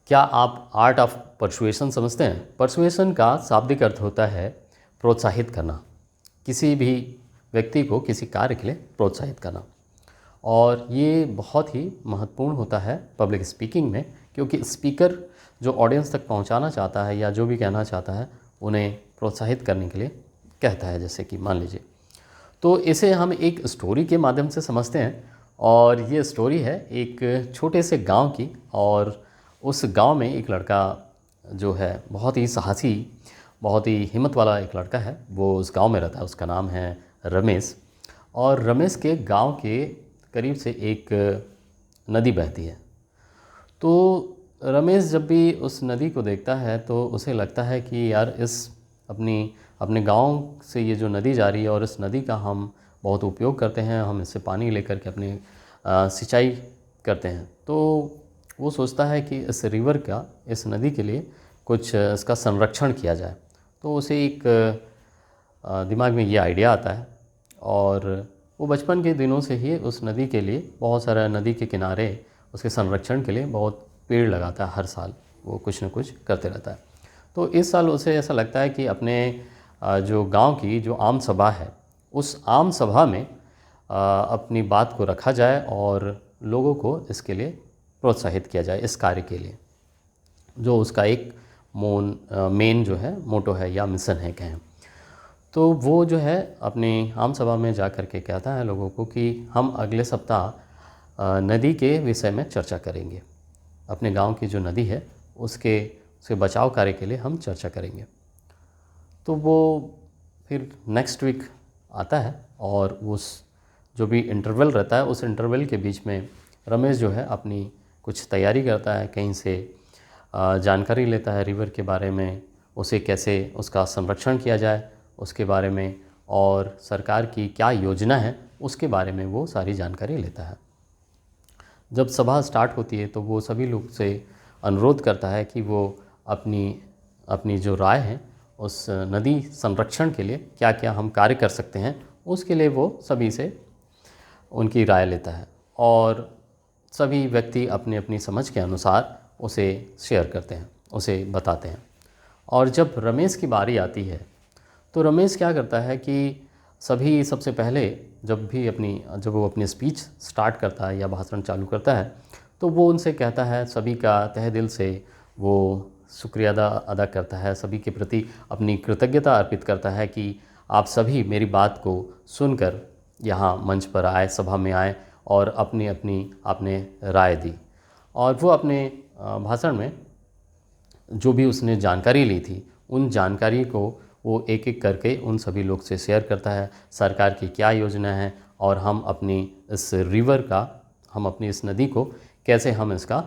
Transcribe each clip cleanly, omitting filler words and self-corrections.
क्या आप art of persuasion समझते हैं? परसुएशन का शाब्दिक अर्थ होता है प्रोत्साहित करना, किसी भी व्यक्ति को किसी कार्य के लिए प्रोत्साहित करना। और ये बहुत ही महत्वपूर्ण होता है पब्लिक स्पीकिंग में, क्योंकि स्पीकर जो ऑडियंस तक पहुंचाना चाहता है या जो भी कहना चाहता है उन्हें प्रोत्साहित करने के लिए कहता है। जैसे कि मान लीजिए, तो इसे हम एक स्टोरी के माध्यम से समझते हैं। और ये स्टोरी है एक छोटे से गांव की, और उस गांव में एक लड़का जो है बहुत ही साहसी, बहुत ही हिम्मत वाला एक लड़का है। वो उस गांव में रहता है, उसका नाम है रमेश। और रमेश के गांव के करीब से एक नदी बहती है। तो रमेश जब भी उस नदी को देखता है तो उसे लगता है कि यार अपने गांव से ये जो नदी जा रही है और इस नदी का हम बहुत उपयोग करते हैं, हम इससे पानी लेकर के अपनी सिंचाई करते हैं। तो वो सोचता है कि इस रिवर का, इस नदी के लिए कुछ इसका संरक्षण किया जाए। तो उसे एक दिमाग में ये आइडिया आता है, और वो बचपन के दिनों से ही उस नदी के लिए बहुत सारा, नदी के किनारे उसके संरक्षण के लिए बहुत पेड़ लगाता है। हर साल वो कुछ न कुछ करते रहता है। तो इस साल उसे ऐसा लगता है कि अपने जो गांव की जो आम सभा है, उस आम सभा में अपनी बात को रखा जाए और लोगों को इसके लिए प्रोत्साहित किया जाए, इस कार्य के लिए, जो उसका एक मेन जो है मोटो है या मिशन है कहें। तो वो जो है अपनी आम सभा में जा कर के कहता है लोगों को कि हम अगले सप्ताह नदी के विषय में चर्चा करेंगे। अपने गांव की जो नदी है उसके बचाव कार्य के लिए हम चर्चा करेंगे। तो वो फिर नेक्स्ट वीक आता है, और उस जो भी इंटरवल रहता है उस इंटरवल के बीच में रमेश जो है अपनी कुछ तैयारी करता है, कहीं से जानकारी लेता है रिवर के बारे में, उसे कैसे उसका संरक्षण किया जाए उसके बारे में, और सरकार की क्या योजना है उसके बारे में वो सारी जानकारी लेता है। जब सभा स्टार्ट होती है तो वो सभी लोग से अनुरोध करता है कि वो अपनी जो राय है उस नदी संरक्षण के लिए क्या क्या हम कार्य कर सकते हैं, उसके लिए वो सभी से उनकी राय लेता है। और सभी व्यक्ति अपनी अपनी समझ के अनुसार उसे शेयर करते हैं, उसे बताते हैं। और जब रमेश की बारी आती है तो रमेश क्या करता है कि सबसे पहले जब वो अपनी स्पीच स्टार्ट करता है या भाषण चालू करता है, तो वो उनसे कहता है, सभी का तहे दिल से वो शुक्रिया अदा करता है, सभी के प्रति अपनी कृतज्ञता अर्पित करता है कि आप सभी मेरी बात को सुनकर यहाँ मंच पर आए, सभा में आए और आपने राय दी। और वो अपने भाषण में जो भी उसने जानकारी ली थी, उन जानकारी को वो एक एक करके उन सभी लोग से शेयर करता है, सरकार की क्या योजना है, और हम अपनी इस नदी को कैसे हम इसका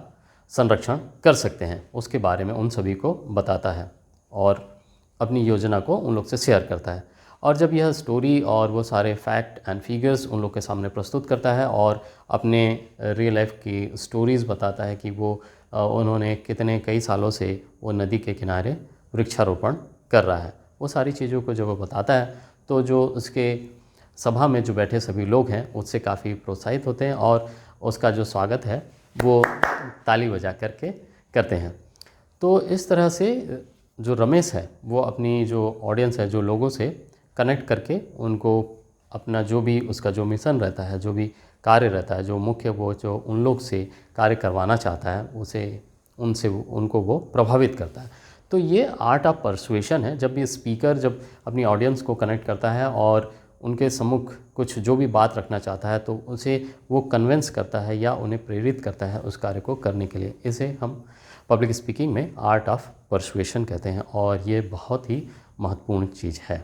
संरक्षण कर सकते हैं उसके बारे में उन सभी को बताता है, और अपनी योजना को उन लोग से शेयर करता है। और जब यह स्टोरी और वो सारे फैक्ट एंड फिगर्स उन लोग के सामने प्रस्तुत करता है और अपने रियल लाइफ की स्टोरीज़ बताता है कि वो उन्होंने कई सालों से वो नदी के किनारे वृक्षारोपण कर रहा है, वो सारी चीज़ों को जब वो बताता है तो जो उसके सभा में जो बैठे सभी लोग हैं उससे काफ़ी प्रोत्साहित होते हैं, और उसका जो स्वागत है वो ताली बजा करके करते हैं। तो इस तरह से जो रमेश है वो अपनी जो ऑडियंस है, जो लोगों से कनेक्ट करके उनको अपना जो भी उसका जो मिशन रहता है, जो भी कार्य रहता है, जो मुख्य वो जो उन लोग से कार्य करवाना चाहता है उनको वो प्रभावित करता है। तो ये आर्ट ऑफ परसुएशन है। जब भी स्पीकर अपनी ऑडियंस को कनेक्ट करता है और उनके सम्मुख कुछ जो भी बात रखना चाहता है तो उसे वो कन्विंस करता है या उन्हें प्रेरित करता है उस कार्य को करने के लिए। इसे हम पब्लिक स्पीकिंग में आर्ट ऑफ परसुएशन कहते हैं, और ये बहुत ही महत्वपूर्ण चीज़ है।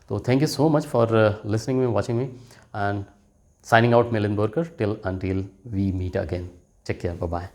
तो thank you so much for listening me, watching me, and signing out, Milind Borkar, till until we meet again. Take care. Bye-bye.